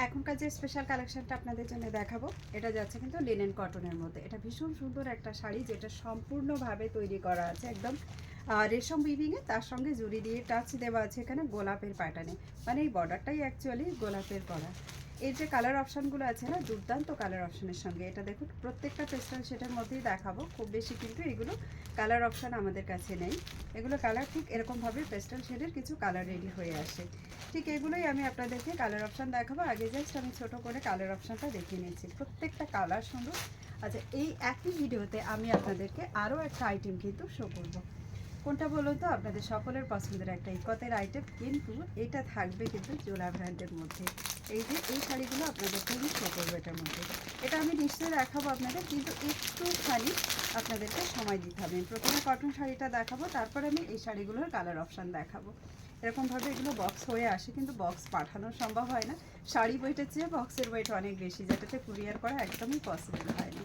এখনকার যে স্পেশাল কালেকশনটা আপনাদের জন্য দেখাবো, এটা যাচ্ছে কিন্তু লিনেন কটনের মধ্যে। এটা ভীষণ সুন্দর একটা শাড়ি, যেটা সম্পূর্ণভাবে তৈরি করা আছে একদম রেশম উইভিংয়ে, তার সঙ্গে জুড়ি দিয়ে টাচ দেওয়া আছে এখানে গোলাপের প্যাটার্নে। মানে এই বর্ডারটাই অ্যাকচুয়ালি গোলাপের করা। এর যে কালার অপশানগুলো আছে না, দুর্দান্ত কালার অপশানের সঙ্গে। এটা দেখুন, প্রত্যেকটা পেস্টাল শেডের মধ্যেই দেখাবো, খুব বেশি কিন্তু এগুলো কালার অপশান আমাদের কাছে নেই। এগুলো কালার ঠিক এরকমভাবে পেস্টাল শেডের কিছু কালার রেডি হয়ে আসে। ঠিক এগুলোই আমি আপনাদেরকে কালার অপশান দেখাবো। আগে জাস্ট আমি ছোট করে কালার অপশানটা দেখিয়ে নিয়েছি, প্রত্যেকটা কালার সুন্দর। আচ্ছা, এই একই ভিডিওতে আমি আপনাদেরকে আরও একটা আইটেম কিন্তু শো করব। কোনটা বলুন তো? আপনাদের সকলের পছন্দের একটা ইকতের আইটেম, কিন্তু এটা থাকবে কিন্তু জোলা ব্র্যান্ডের মধ্যে। এই যে এই শাড়িগুলো আপনাদেরকে আমি শো করবো এটার মধ্যে। এটা আমি নিশ্চয়ই দেখাবো আপনাদের, কিন্তু একটুখানি আপনাদেরকে সময় দিতে হবে। প্রথমে কটন শাড়িটা দেখাবো, তারপর আমি এই শাড়িগুলোর কালার অপশান দেখাবো। এরকমভাবে এগুলো বক্স হয়ে আসে, কিন্তু বক্স পাঠানো সম্ভব হয় না। শাড়ি ওয়েটের চেয়ে বক্সের ওয়েট অনেক বেশি, যেটাতে কুরিয়ার করা একদমই পসিবল হয় না।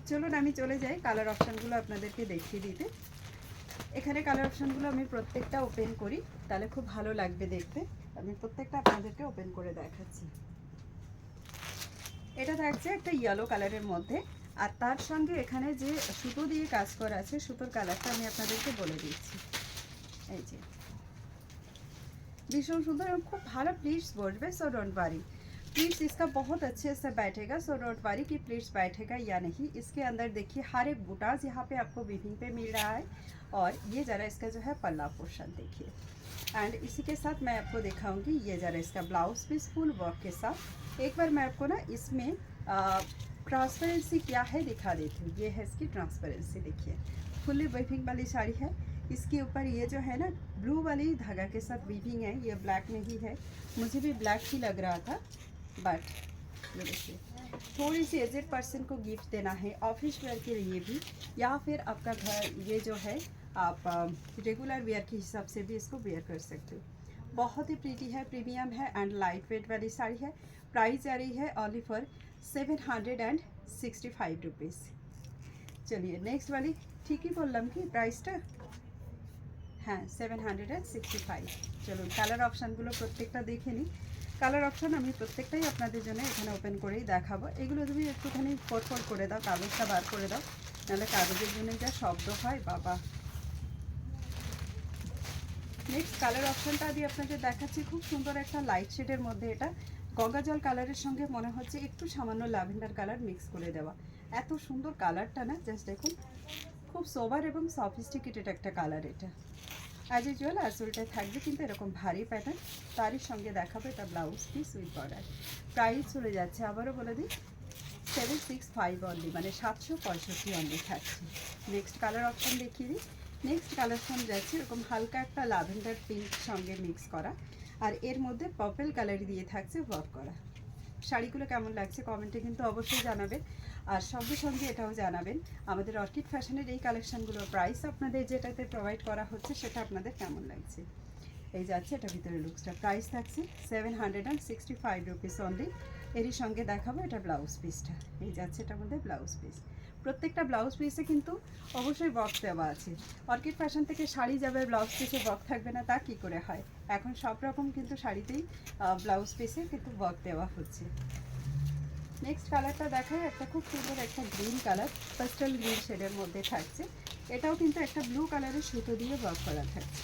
চলুন আমি চলে যাই কালার অপশানগুলো আপনাদেরকে দেখিয়ে দিতে। এখানে কালার অপশানগুলো আমি প্রত্যেকটা ওপেন করি, তাহলে খুব ভালো লাগবে দেখতে। আমি প্রত্যেকটা আপনাদেরকে ওপেন করে দেখাচ্ছি। এটা থাকছে একটা ইয়েলো কালারের মধ্যে, আর তার সঙ্গে এখানে যে সুতো দিয়ে কাজ করা আছে, সুতোর কালারটা আমি আপনাদেরকে বলে দিচ্ছি। এই যে भीषण सुंदर और खूब भाला प्लीट्स बसबे, सो डोंट वरी। प्लीट्स इसका बहुत अच्छे से बैठेगा, सो डोंट वरी कि प्लीट्स बैठेगा या नहीं। इसके अंदर देखिए हर एक बूटाज यहाँ पे आपको वीविंग पे मिल रहा है। और ये ज़रा इसका जो है पल्ला पोर्शन देखिए। एंड इसी के साथ मैं आपको दिखाऊंगी ये ज़रा इसका ब्लाउज पीस फुल वर्क के साथ। एक बार मैं आपको ना इसमें ट्रांसपेरेंसी क्या है दिखा देती हूँ। ये है इसकी ट्रांसपेरेंसी, देखिए फुल्ली वीविंग वाली साड़ी है। इसके ऊपर ये जो है ना ब्लू वाली धागा के साथ वीविंग है, ये ब्लैक में ही है। मुझे भी ब्लैक ही लग रहा था, बट ये देखिए थोड़ी सी एजेड पर्सन को गिफ्ट देना है, ऑफिस वेयर के लिए भी, या फिर आपका घर ये जो है आप रेगुलर वेयर के हिसाब से भी इसको वेयर कर सकते हो। बहुत ही प्रीटी है, प्रीमियम है एंड लाइट वेट वाली साड़ी है। प्राइस जा रही है ओनली फॉर 765 रुपीज़। चलिए नेक्स्ट वाली, ठीक ही बोललाम कि प्राइसटा? हाँ 765। चलो কালার অপশানগুলো প্রত্যেকটা দেখে নিই। কালার অপশান আমি প্রত্যেকটাই আপনাদের জন্য এখানে ওপেন করেই দেখাবো। এগুলো তুমি একটুখানি ফোরফোর করে দাও, কাগজটা বার করে দাও, নাহলে কাগজের জন্য যা শব্দ হয় বাবা। নেক্সট কালার অপশানটা আমি আপনাদের দেখাচ্ছি, খুব সুন্দর একটা লাইট শেডের মধ্যে। এটা গঙ্গা জল কালারের সঙ্গে মনে হচ্ছে একটু সামান্য ল্যাভেন্ডার কালার মিক্স করে দেওয়া। এত সুন্দর কালারটা না, জাস্ট দেখুন, খুব সোবার এবং সফিস্টিকেটেড একটা কালার। এটা অ্যাজ ইউজুয়াল আসলটায় থাকবে কিন্তু এরকম ভারী প্যাটার্ন, তারই সঙ্গে দেখাবো এটা blouse piece with border. Price চলে যাচ্ছে, আবারও বলে দিই, 765 অনলি, মানে 765 অনলি থাকছে। নেক্সট কালার অপশান দেখিয়ে দিই। নেক্সট কালার অপশান যাচ্ছে এরকম হালকা একটা ল্যাভেন্ডার পিঙ্ক সঙ্গে মিক্স করা, আর এর মধ্যে পার্পল কালার দিয়ে থাকছে ওয়ার্ক করা। শাড়িগুলো কেমন লাগছে কমেন্টে কিন্তু অবশ্যই জানাবেন। আর সঙ্গে সঙ্গে এটাও জানাবেন আমাদের অর্কিড ফ্যাশনের এই কালেকশানগুলোর প্রাইস আপনাদের যেটাতে প্রোভাইড করা হচ্ছে সেটা আপনাদের কেমন লাগছে। এই যাচ্ছে এটা ভিতরে লুকসটা, প্রাইস থাকছে 765 রুপিস অনলি। এরই সঙ্গে দেখাবো এটা ব্লাউজ পিসটা। এই যাচ্ছে এটার মধ্যে ব্লাউজ পিস। প্রত্যেকটা ব্লাউজ পিসে কিন্তু অবশ্যই বক্স দেওয়া আছে। অর্কিড ফ্যাশন থেকে শাড়ি যাবে, ব্লাউজ পিসে বক্স থাকবে না, তা কী করে হয়? এখন সব রকম কিন্তু শাড়িতেই ব্লাউজ পিসে কিন্তু বক্স দেওয়া হচ্ছে। নেক্সট কালারটা দেখাই, একটা খুব সুন্দর একটা গ্রিন কালার, পাস্টেল গ্রিন শেডের মধ্যে থাকছে। এটাও কিন্তু একটা ব্লু কালারের সুতো দিয়ে ওয়ার্ক করা থাকছে।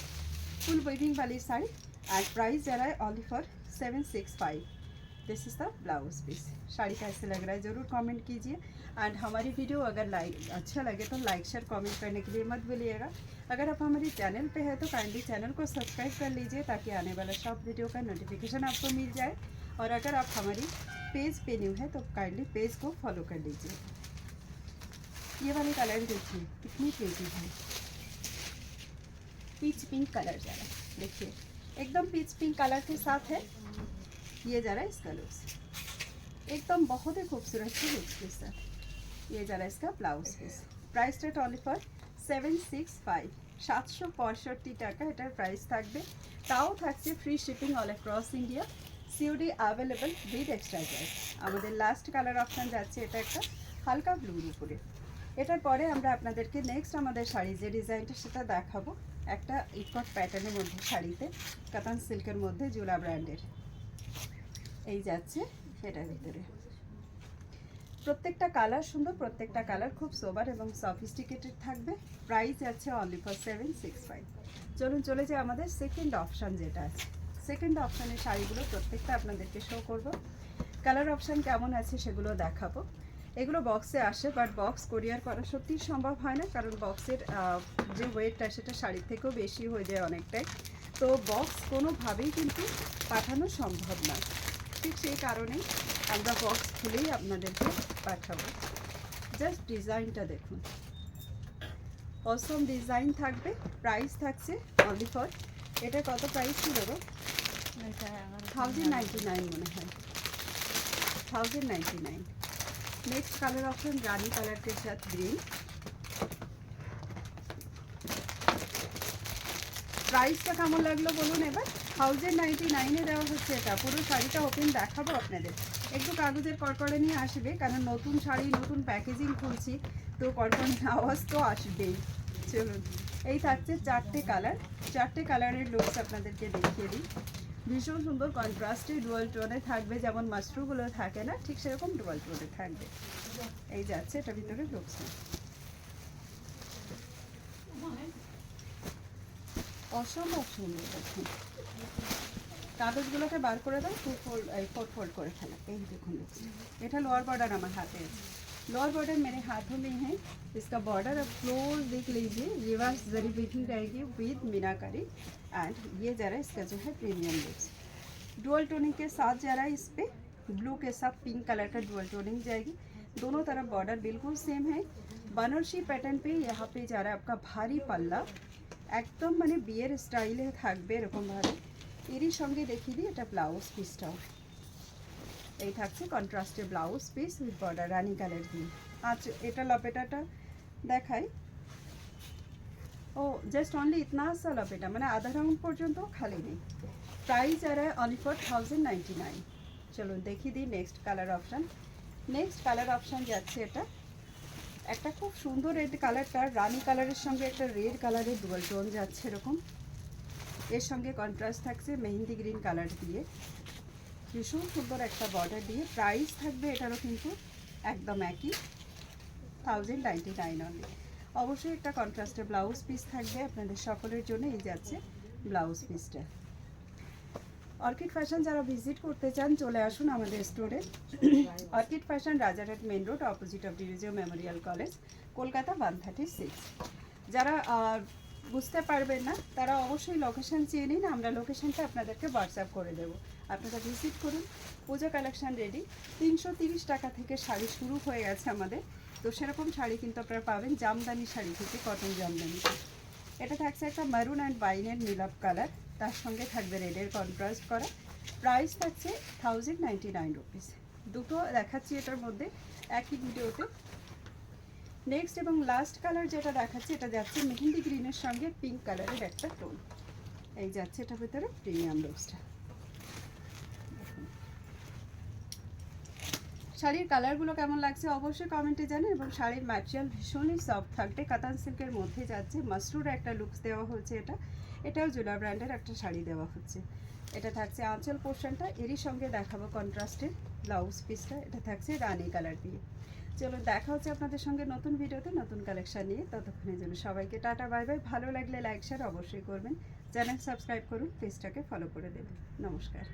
फुल वेविंग वाली साड़ी एंड प्राइस जा रहा है only for 765। This is the blouse piece. Sari कैसे लग रहा है ज़रूर कमेंट कीजिए। एंड हमारी वीडियो अगर अच्छा लगे तो लाइक शेयर कमेंट करने के लिए मत भूलिएगा। अगर आप हमारे चैनल पे है तो काइंडली चैनल को सब्सक्राइब कर लीजिए, ताकि आने वाला सब वीडियो का नोटिफिकेशन आपको मिल जाए। और अगर आप हमारी पेज पे न्यू है तो काइंडली पेज को फॉलो कर लीजिए। ये वाली कलर देखिए कितनी प्रीटी है, पीच पिंक कलर जा रहा है, देखिए एकदम पीच पिंक कलर के साथ है। ये जा रहा है इसका लुक्स, एकदम बहुत ही खूबसूरत सी लुक्स के साथ। ये जा रहा है इसका blouse piece. Price rate only for 765, 765 টাকা এটার প্রাইস থাকবে। তাও থাকছে free shipping all across India, COD available with extra charge. আমাদের লাস্ট কালার অপশান যাচ্ছে এটা একটা হালকা ব্লুর উপরে। এটার পরে আমরা আপনাদেরকে নেক্সট আমাদের শাড়ি যে ডিজাইনটা সেটা দেখাবো, একটা ইকট প্যাটার্নের মধ্যে শাড়িতে, কাতান সিল্কের মধ্যে জোলা ব্র্যান্ডের। এই যাচ্ছে এটার ভিতরে প্রত্যেকটা কালার সুন্দর, প্রত্যেকটা কালার খুব সোবার এবং সফিস্টিকেটেড থাকবে। প্রাইস আছে অনলি ফর 765। চলুন চলে যাই আমাদের সেকেন্ড অপশান যেটা আছে। সেকেন্ড অপশানের শাড়িগুলো প্রত্যেকটা আপনাদেরকে শো করব, কালার অপশান কেমন আছে সেগুলো দেখাবো। এগুলো বক্সে আসে, বাট বক্স কোরিয়ার করা সত্যিই সম্ভব হয় না, কারণ বক্সের যে ওয়েটটা সেটা শাড়ির থেকেও বেশি হয়ে যায় অনেকটাই। তো বক্স কোনোভাবেই কিন্তু পাঠানো সম্ভব না, ঠিক সেই কারণেই আমরা বক্স খুলেই আপনাদেরকে পাঠাবো। জাস্ট ডিজাইনটা দেখুন, অসম ডিজাইন থাকবে। প্রাইস থাকছে অনলি ফর, এটা কত প্রাইস ছিল গো? 1099 মনে হয়, 1099। नेक्स्ट कलर ऑप्शन रानी कलर के साथ ग्रीन। প্রাইসটা কেমন লাগলো বলুন এবার। 1099 দেওয়া হচ্ছে। এটা পুরো শাড়িটা ওপেন দেখাবো আপনাদের, একটু কাগজের কড়কড়ে নিয়ে আসবে, কারণ নতুন শাড়ি নতুন প্যাকেজিং খুলছি, তো কড়কড়ে আওয়াজ তো আসবেই। চলুন, এই থাকছে চারটে কালার, চারটে কালারের লুকস আপনাদেরকে দেখিয়ে দিই। ভীষণ সুন্দর কন্ট্রাস্টে ডুয়াল টোনে থাকবে, যেমন মাশরুমগুলো থাকে না ঠিক সেরকম ডুয়াল টোনে থাকবে। এই যাচ্ছে এটা ভিতরে লুকস, অসম্ভব সুন্দর। দেখুন কাগজগুলোকে বার করে দাও, ফোল্ড ফোল্ড করে ফেলা। এই দেখুন লুকস, এটা লোয়ার बॉर्डर আমার হাতে আছে। लोअर बॉर्डर मेरे हाथों में है। इसका बॉर्डर अब क्लोज देख लीजिए, रिवर्स जरी बीटिंग रहेगी विद मीनाकारी। एंड ये जरा इसका जो है प्रीमियम लुक्स डुअल टोनिंग के साथ जा रहा है। इस पे ब्लू के साथ पिंक कलर का डुअल टोनिंग जाएगी। दोनों तरफ बॉर्डर बिल्कुल सेम है। बनारसी पैटर्न पे यहाँ पे जा रहा है आपका भारी पल्ला, एकदम माने बियर स्टाइले থাকবে এরকম ভাবে। এরই সঙ্গে দেখিয়ে দিই এটা ব্লাউজ পিসটাও, এই থাকছে কন্ট্রাস্টে ব্লাউজ পিস উইথ বর্ডার রানী কালার দিয়ে। আচ্ছা এটা লপেটাটা দেখাই। ও জাস্ট অনলি ইতনা সা লপেটা, মানে আধা রাউন্ড পর্যন্ত খালি নেই। প্রাইস আর অনলি ফর 1099। চলুন দেখিয়ে দিই next colour option. Next colour option যাচ্ছে এটা একটা খুব সুন্দর রেড কালারটা রানী কালারের সঙ্গে একটা রেড কালারের ডুয়াল টোন যাচ্ছে এরকম, এর সঙ্গে কন্ট্রাস্ট থাকছে মেহেন্দি গ্রিন কালার দিয়ে, ভীষণ সুন্দর একটা বর্ডার দিয়ে। প্রাইস থাকবে এটারও কিন্তু একদম একই 1099 অনলি। অবশ্যই একটা কন্ট্রাস্টের ব্লাউজ পিস থাকবে আপনাদের সকলের জন্য। এই যাচ্ছে ব্লাউজ পিসটা। অর্কিড ফ্যাশন যারা ভিজিট করতে চান চলে আসুন আমাদের স্টোরে। Orchid fashion Rajarhat main road, opposite of ডিভিজিও মেমোরিয়াল কলেজ, কলকাতা 136। যারা বুঝতে পারবেন না তারা অবশ্যই লোকেশন চেয়ে নিন, আমরা লোকেশনটা আপনাদেরকে হোয়াটসঅ্যাপ করে দেবো। আপনারা ভিজিট করুন। পূজা কালেকশন রেডি। 330 টাকা থেকে শাড়ি শুরু হয়ে গেছে আমাদের, তো সেরকম শাড়ি কিন্তু আপনারা পাবেন জামদানি শাড়ি থেকে, কটন জামদানি। এটা থাকছে একটা মারুন অ্যান্ড বাইনের নীলাভ কালার, তার সঙ্গে থাকবে রেডের কন্ট্রাস্ট করা। প্রাইস থাকছে 1099 রুপিস। দুটো দেখাচ্ছি এটার মধ্যে একই ভিডিওতে। নেক্সট এবং লাস্ট কালার যেটা দেখাচ্ছি এটা যাচ্ছে মেহেন্দি গ্রিনের সঙ্গে পিঙ্ক কালারের একটা টোন, এই যাচ্ছে এটার ভিতরে প্রিমিয়াম লুকসটা। শাড়ির কালারগুলো কেমন লাগছে অবশ্যই কমেন্টে জানান, এবং শাড়ির ম্যাটেরিয়াল ভীষণই সফট থাকবে, কাতান সিল্কের মধ্যে যাচ্ছে। মাসরুর একটা লুকস দেওয়া হচ্ছে, এটাও জুলা ব্র্যান্ডের একটা শাড়ি দেওয়া হচ্ছে। এটা থাকছে আঁচল পোর্শনটা, এরই সঙ্গে দেখাবো কন্ট্রাস্টের ব্লাউজ পিসটা, এটা থাকছে রানী কালার দিয়ে। চলো দেখা হচ্ছে আপনাদের সঙ্গে নতুন ভিডিওতে নতুন কালেকশন নিয়ে। ততক্ষণের জন্য সবাইকে টাটা বাই বাই। ভালো লাগলে লাইক শেয়ার অবশ্যই করবেন, চ্যানেল সাবস্ক্রাইব করুন, পেজটাকে ফলো করে দেবেন। নমস্কার।